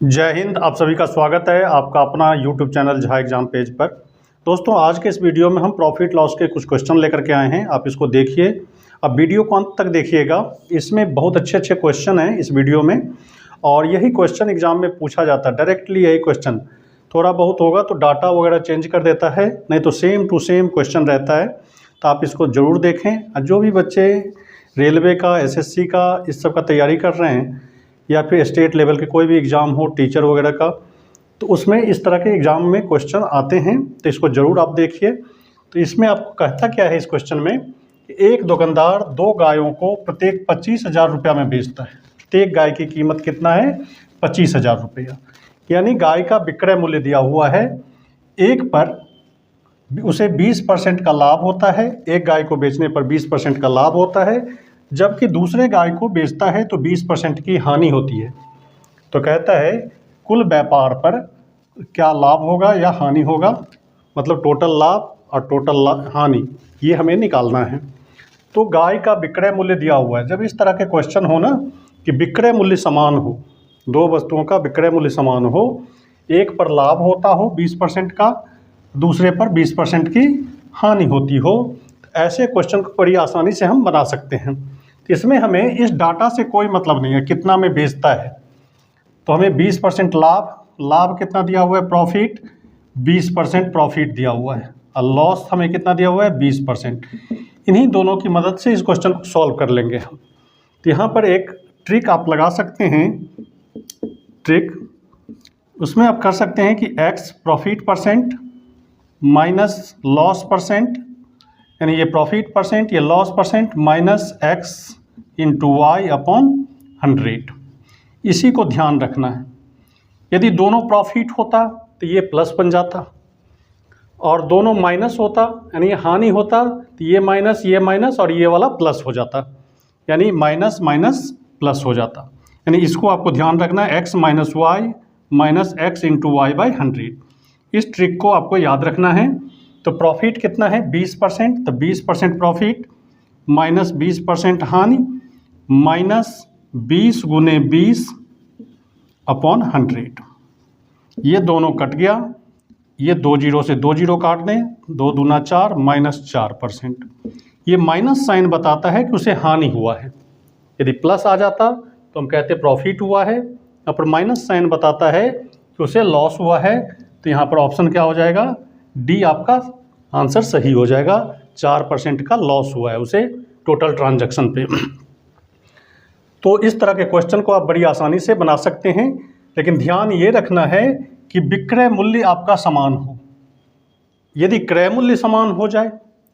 जय हिंद। आप सभी का स्वागत है आपका अपना YouTube channel Jha exam page पर। दोस्तों, आज के इस वीडियो में हम प्रॉफिट लॉस के कुछ क्वेश्चन लेकर के आए हैं। आप इसको देखिए, अब वीडियो को अंत तक देखिएगा। इसमें बहुत अच्छे अच्छे क्वेश्चन हैं इस वीडियो में, और यही क्वेश्चन एग्जाम में पूछा जाता है। डायरेक्टली यही क्वेश्चन, थोड़ा बहुत होगा तो डाटा वगैरह चेंज कर देता है, नहीं तो सेम टू सेम क्वेश्चन रहता है। तो आप इसको ज़रूर देखें। जो भी बच्चे रेलवे का, एसएससी का, इस सब का तैयारी कर रहे हैं, या फिर स्टेट लेवल के कोई भी एग्ज़ाम हो, टीचर वगैरह का, तो उसमें इस तरह के एग्ज़ाम में क्वेश्चन आते हैं। तो इसको ज़रूर आप देखिए। तो इसमें आपको कहता क्या है इस क्वेश्चन में कि एक दुकानदार 2 गायों को प्रत्येक 25,000 रुपया में बेचता है। प्रत्येक गाय की कीमत कितना है? 25,000 रुपया। यानी गाय का विक्रय मूल्य दिया हुआ है। एक पर उसे 20% का लाभ होता है, एक गाय को बेचने पर 20% का लाभ होता है, जबकि दूसरे गाय को बेचता है तो 20% की हानि होती है। तो कहता है कुल व्यापार पर क्या लाभ होगा या हानि होगा, मतलब टोटल लाभ और टोटल हानि, ये हमें निकालना है। तो गाय का विक्रय मूल्य दिया हुआ है। जब इस तरह के क्वेश्चन हो ना कि विक्रय मूल्य समान हो, 2 वस्तुओं का विक्रय मूल्य समान हो, एक पर लाभ होता हो 20% का, दूसरे पर 20% की हानि होती हो, ऐसे क्वेश्चन को बड़ी आसानी से हम बना सकते हैं। तो इसमें हमें इस डाटा से कोई मतलब नहीं है कितना में बेचता है। तो हमें 20% लाभ कितना दिया हुआ है? प्रॉफिट, 20% प्रॉफिट दिया हुआ है, और लॉस हमें कितना दिया हुआ है? 20%। इन्हीं दोनों की मदद से इस क्वेश्चन को सॉल्व कर लेंगे हम। तो यहाँ पर एक ट्रिक आप लगा सकते हैं। ट्रिक उसमें आप कर सकते हैं कि x profit percent minus loss percent, यानी ये प्रॉफिट परसेंट, ये loss percent, minus x into y upon 100। इसी को ध्यान रखना है। यदि दोनों प्रॉफिट होता तो ये प्लस बन जाता, और दोनों माइनस होता यानी ये हानि होता, तो ये माइनस और ये वाला प्लस हो जाता, यानी माइनस माइनस प्लस हो जाता। यानी इसको आपको ध्यान रखना है, x minus y minus x into y by 100। इस ट्रिक को आपको याद रखना है। तो प्रॉफिट कितना है? 20%। तो 20% प्रॉफिट माइनस 20% हानि, माइनस 20 गुने 20 अपॉन 100। ये दोनों कट गया, ये 2 जीरो से 2 जीरो काट दें, 2 दूना 4, माइनस 4%। ये माइनस साइन बताता है कि उसे हानि हुआ है। यदि प्लस आ जाता तो हम कहते प्रॉफिट हुआ है, यहाँ पर माइनस साइन बताता है कि उसे लॉस हुआ है। तो यहाँ पर ऑप्शन क्या हो जाएगा? डी आपका आंसर सही हो जाएगा। 4% का लॉस हुआ है उसे टोटल ट्रांजैक्शन पे। तो इस तरह के क्वेश्चन को आप बड़ी आसानी से बना सकते हैं, लेकिन ध्यान ये रखना है कि विक्रय मूल्य आपका समान हो। यदि क्रय मूल्य समान हो जाए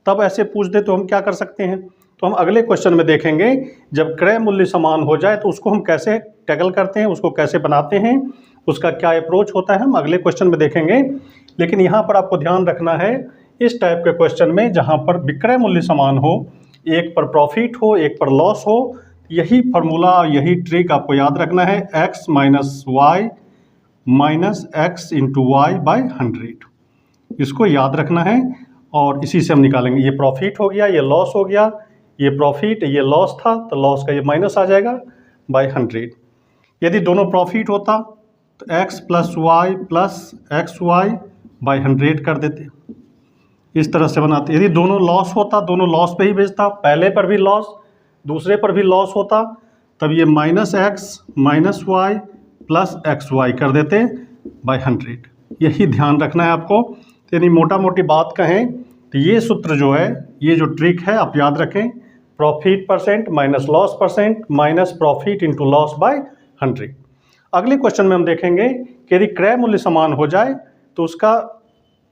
तब ऐसे पूछ दे तो हम क्या कर सकते हैं, तो हम अगले क्वेश्चन में देखेंगे। जब क्रय मूल्य समान हो जाए तो उसको हम कैसे टैकल करते हैं, उसको कैसे बनाते हैं, उसका क्या अप्रोच होता है, हम अगले क्वेश्चन में देखेंगे। लेकिन यहाँ पर आपको ध्यान रखना है, इस टाइप के क्वेश्चन में जहाँ पर विक्रय मूल्य समान हो, एक पर प्रॉफिट हो एक पर लॉस हो, यही फार्मूला, यही ट्रिक आपको याद रखना है, x minus y minus x into y by 100। इसको याद रखना है और इसी से हम निकालेंगे। ये प्रॉफिट हो गया, ये लॉस हो गया, ये प्रॉफिट, ये लॉस था, तो लॉस का ये माइनस आ जाएगा बाई 100। यदि दोनों प्रॉफिट होता तो x plus x y by 100 कर देते, इस तरह से बनाते। यदि दोनों लॉस होता, दोनों लॉस पे ही बेचता, पहले पर भी लॉस दूसरे पर भी लॉस होता, तब ये minus x minus y plus x y कर देते बाई 100। यही ध्यान रखना है आपको। यानी मोटा मोटी बात कहें तो ये सूत्र जो है, ये जो ट्रिक है आप याद रखें, profit percent minus loss percent minus profit into loss by 100। अगले क्वेश्चन में हम देखेंगे कि यदि क्रय मूल्य समान हो जाए तो उसका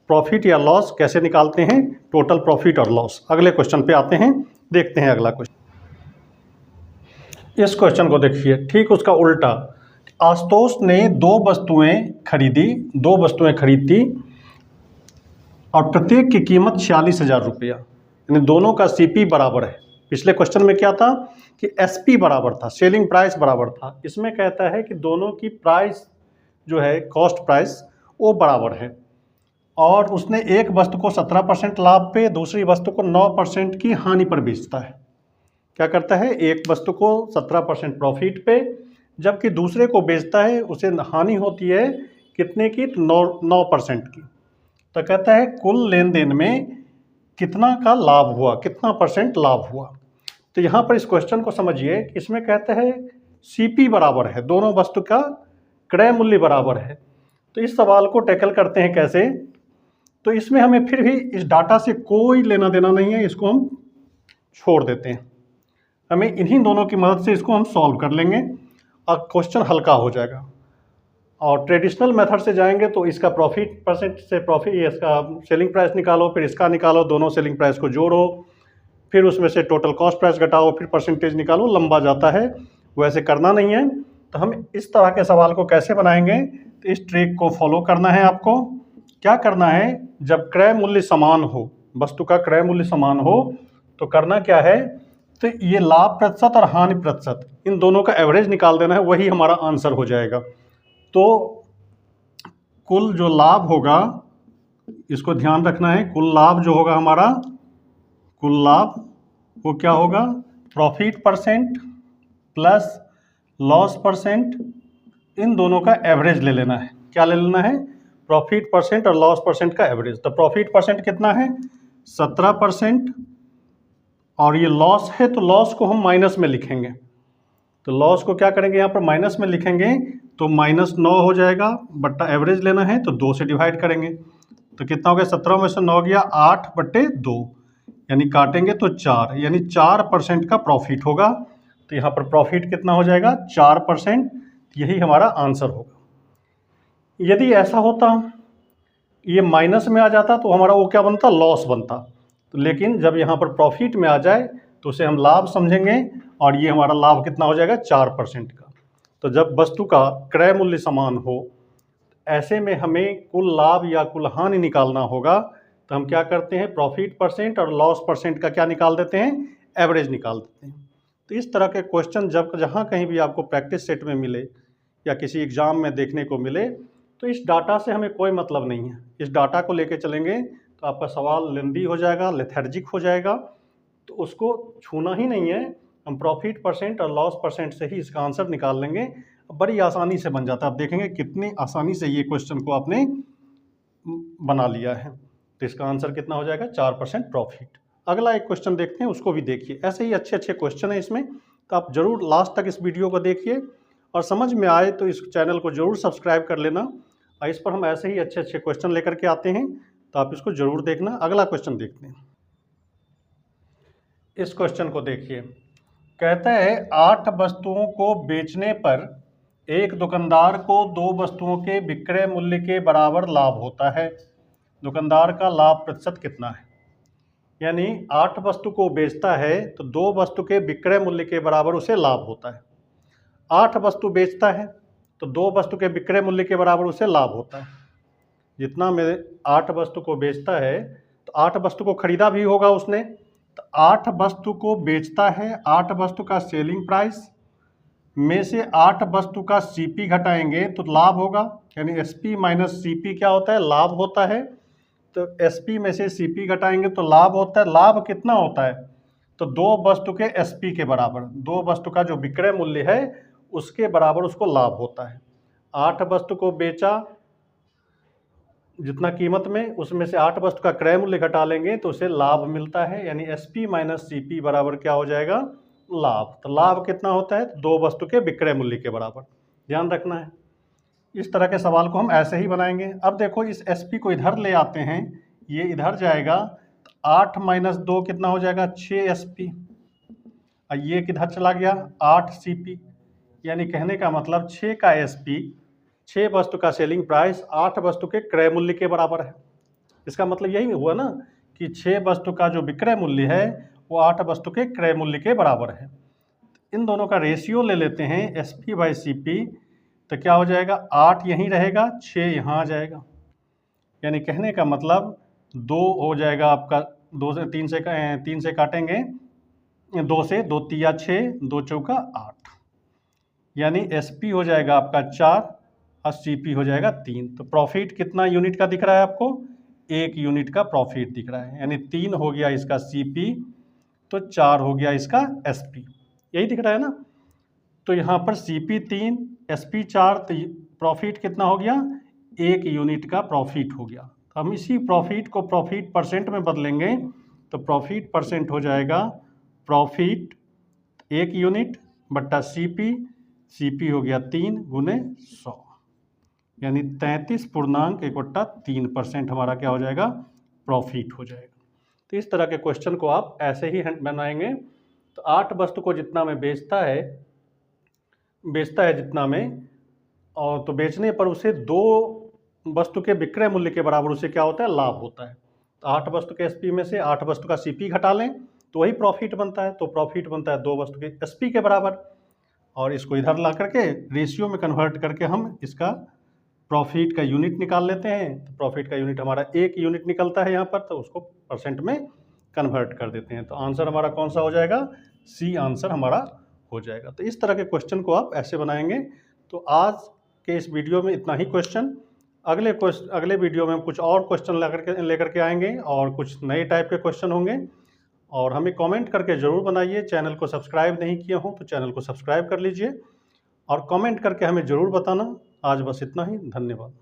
प्रॉफिट या लॉस कैसे निकालते हैं, टोटल प्रॉफिट और लॉस। अगले क्वेश्चन पे आते हैं, देखते हैं अगला क्वेश्चन। इस क्वेश्चन को देखिए, ठीक उसका उल्टा। आशुतोष ने 2 वस्तुएं खरीदी और प्रत्येक की कीमत 46,000 रुपया, यानी दोनों का सीपी बराबर है। पिछले क्वेश्चन में क्या था कि एसपी बराबर था, सेलिंग प्राइस बराबर था। इसमें कहता है कि दोनों की प्राइस जो है, कॉस्ट प्राइस, वो बराबर है, और उसने एक वस्तु को 17% लाभ पे, दूसरी वस्तु को 9% की हानि पर बेचता है। क्या करता है? एक वस्तु को 17% प्रॉफिट पे, जबकि दूसरे को बेचता है उसे हानि होती है कितने की, तो 9% की। तो कहता है कुल लेन देन में कितना का लाभ हुआ, कितना % लाभ हुआ। तो यहाँ पर इस क्वेश्चन को समझिए कि इसमें कहता है CP बराबर है, दोनों वस्तु का क्रय मूल्य बराबर है। तो इस सवाल को टैकल करते हैं कैसे। तो इसमें हमें फिर भी इस डाटा से कोई लेना देना नहीं है, इसको हम छोड़ देते हैं। हमें इन्हीं दोनों की मदद से इसको हम सॉल्व कर लेंगे और क्वेश्चन हल्का हो जाएगा। और ट्रेडिशनल मेथड से जाएंगे तो इसका प्रॉफिट % से प्रॉफिट, इसका सेलिंग प्राइस निकालो, फिर इसका निकालो, दोनों सेलिंग प्राइस को जोड़ो, फिर उसमें से टोटल कॉस्ट प्राइस घटाओ, फिर परसेंटेज निकालो, लंबा जाता है। वैसे करना नहीं है। तो हम इस तरह के सवाल को कैसे बनाएंगे, तो इस ट्रिक को फॉलो करना है आपको। क्या करना है, जब क्रय मूल्य समान हो, वस्तु का क्रय मूल्य समान हो, तो करना क्या है, तो ये लाभ प्रतिशत और हानि प्रतिशत इन दोनों का एवरेज निकाल देना है, वही हमारा आंसर हो जाएगा। तो कुल जो लाभ होगा, इसको ध्यान रखना है, कुल लाभ जो होगा हमारा, कुल लाभ वो क्या होगा, प्रॉफिट % प्लस लॉस %, इन दोनों का एवरेज ले लेना है। क्या ले लेना है, प्रॉफिट % और लॉस % का एवरेज। तो प्रॉफिट % कितना है, 17%, और ये लॉस है तो लॉस को हम माइनस में लिखेंगे। तो लॉस को क्या करेंगे, यहाँ पर माइनस में लिखेंगे, तो -9 हो जाएगा, बट्टा एवरेज लेना है तो 2 से डिवाइड करेंगे। तो कितना हो गया, 17 में से 9 गया, 8/2, यानी काटेंगे तो 4, यानी 4% का प्रॉफिट होगा। तो यहाँ पर प्रॉफिट कितना हो जाएगा, 4%। यही हमारा आंसर होगा। यदि ऐसा होता, ये माइनस में आ जाता, तो हमारा वो क्या बनता, लॉस बनता। तो लेकिन जब यहाँ पर प्रॉफिट में आ जाए तो उसे हम लाभ समझेंगे, और ये हमारा लाभ कितना हो जाएगा, 4% का। तो जब वस्तु का क्रय मूल्य समान हो, ऐसे में हमें कुल लाभ या कुल हानि निकालना होगा। तो हम क्या करते हैं, प्रॉफिट % और लॉस % का क्या निकाल देते हैं, एवरेज निकाल देते हैं। तो इस तरह के क्वेश्चन जब जहाँ कहीं भी आपको प्रैक्टिस सेट में मिले या किसी एग्ज़ाम में देखने को मिले, तो इस डाटा से हमें कोई मतलब नहीं है। इस डाटा को लेके चलेंगे तो आपका सवाल लेंदी हो जाएगा, लेथर्जिक हो जाएगा, तो उसको छूना ही नहीं है। हम प्रॉफिट % और लॉस % से ही इसका आंसर निकाल लेंगे, बड़ी आसानी से बन जाता है। आप देखेंगे कितनी आसानी से ये क्वेश्चन को आपने बना लिया है। तो इसका आंसर कितना हो जाएगा, 4% प्रॉफिट। अगला एक क्वेश्चन देखते हैं, उसको भी देखिए। ऐसे ही अच्छे अच्छे क्वेश्चन हैं इसमें, तो आप ज़रूर लास्ट तक इस वीडियो को देखिए, और समझ में आए तो इस चैनल को ज़रूर सब्सक्राइब कर लेना। और इस पर हम ऐसे ही अच्छे अच्छे क्वेश्चन लेकर के आते हैं, तो आप इसको ज़रूर देखना। अगला क्वेश्चन देखते हैं। इस क्वेश्चन को देखिए, कहता है 8 वस्तुओं को बेचने पर एक दुकानदार को 2 वस्तुओं के विक्रय मूल्य के बराबर लाभ होता है। दुकानदार का लाभ प्रतिशत कितना है। यानी 8 वस्तु को बेचता है तो 2 वस्तु के विक्रय मूल्य के बराबर उसे लाभ होता है। 8 वस्तु बेचता है तो 2 वस्तु के विक्रय मूल्य के बराबर उसे लाभ होता है। जितना मेरे 8 वस्तु को बेचता है, तो 8 वस्तु को खरीदा भी होगा उसने, तो 8 वस्तु को बेचता है, 8 वस्तु का सेलिंग प्राइस में से 8 वस्तु का CP घटाएंगे तो लाभ होगा। यानी SP माइनस CP क्या होता है, लाभ होता है। तो SP में से CP घटाएंगे तो लाभ होता है। लाभ कितना होता है, तो 2 वस्तु के SP के बराबर, 2 वस्तु का जो विक्रय मूल्य है उसके बराबर उसको लाभ होता है। 8 वस्तु को बेचा जितना कीमत में, उसमें से 8 वस्तु का क्रय मूल्य घटा लेंगे तो उसे लाभ मिलता है। यानी SP माइनस CP बराबर क्या हो जाएगा, लाभ। तो लाभ कितना होता है, 2 वस्तु के विक्रय मूल्य के बराबर। ध्यान रखना है। इस तरह के सवाल को हम ऐसे ही बनाएंगे। अब देखो, इस SP को इधर ले आते हैं, ये इधर जाएगा, तो 8 माइनस 2 कितना हो जाएगा, 6 SP, और ये किधर चला गया, 8 CP। यानी कहने का मतलब 6 का SP, 6 वस्तु का सेलिंग प्राइस 8 वस्तु के क्रय मूल्य के बराबर है। इसका मतलब यही हुआ ना कि 6 वस्तु का जो विक्रय मूल्य है वो 8 वस्तु के क्रय मूल्य के बराबर है। इन दोनों का रेशियो ले लेते हैं, SP/CP, तो क्या हो जाएगा, 8 यहीं रहेगा, 6 यहाँ आ जाएगा। यानी कहने का मतलब 2 हो जाएगा आपका, 2 से 3 से काटेंगे, 2 से 2 तिया 6, 2 चौका 8, यानी SP हो जाएगा आपका 4 और CP हो जाएगा 3। तो प्रॉफिट कितना यूनिट का दिख रहा है आपको, 1 यूनिट का प्रॉफिट दिख रहा है। यानी 3 हो गया इसका CP, तो 4 हो गया इसका SP। यही दिख रहा है ना। तो यहाँ पर CP 3, SP 4, तो प्रॉफिट कितना हो गया, 1 यूनिट का प्रॉफिट हो गया। तो हम इसी प्रॉफिट को प्रॉफिट परसेंट में बदलेंगे, तो प्रॉफिट परसेंट हो जाएगा प्रॉफिट 1 यूनिट बट्टा CP हो गया 3 गुने 100, यानी 33.1/3% हमारा क्या हो जाएगा, प्रॉफिट हो जाएगा। तो इस तरह के क्वेश्चन को आप ऐसे ही बनाएंगे। तो 8 वस्तु को जितना में बेचता है जितना में, और तो बेचने पर उसे 2 वस्तु के विक्रय मूल्य के बराबर उसे क्या होता है, लाभ होता है। तो 8 वस्तु के SP में से 8 वस्तु का CP घटा लें तो वही प्रॉफिट बनता है। तो प्रॉफिट बनता है 2 वस्तु के SP के बराबर, और इसको इधर ला करके रेशियो में कन्वर्ट करके हम इसका प्रॉफिट का यूनिट निकाल लेते हैं। तो प्रॉफिट का यूनिट हमारा 1 यूनिट निकलता है यहाँ पर, तो उसको परसेंट में कन्वर्ट कर देते हैं। तो आंसर हमारा कौन सा हो जाएगा, C आंसर हमारा हो जाएगा। तो इस तरह के क्वेश्चन को आप ऐसे बनाएंगे। तो आज के इस वीडियो में इतना ही क्वेश्चन। अगले वीडियो में हम कुछ और क्वेश्चन लेकर के आएंगे और कुछ नए टाइप के क्वेश्चन होंगे। और हमें कमेंट करके ज़रूर बनाइए। चैनल को सब्सक्राइब नहीं किए हों तो चैनल को सब्सक्राइब कर लीजिए और कमेंट करके हमें ज़रूर बताना। आज बस इतना ही, धन्यवाद।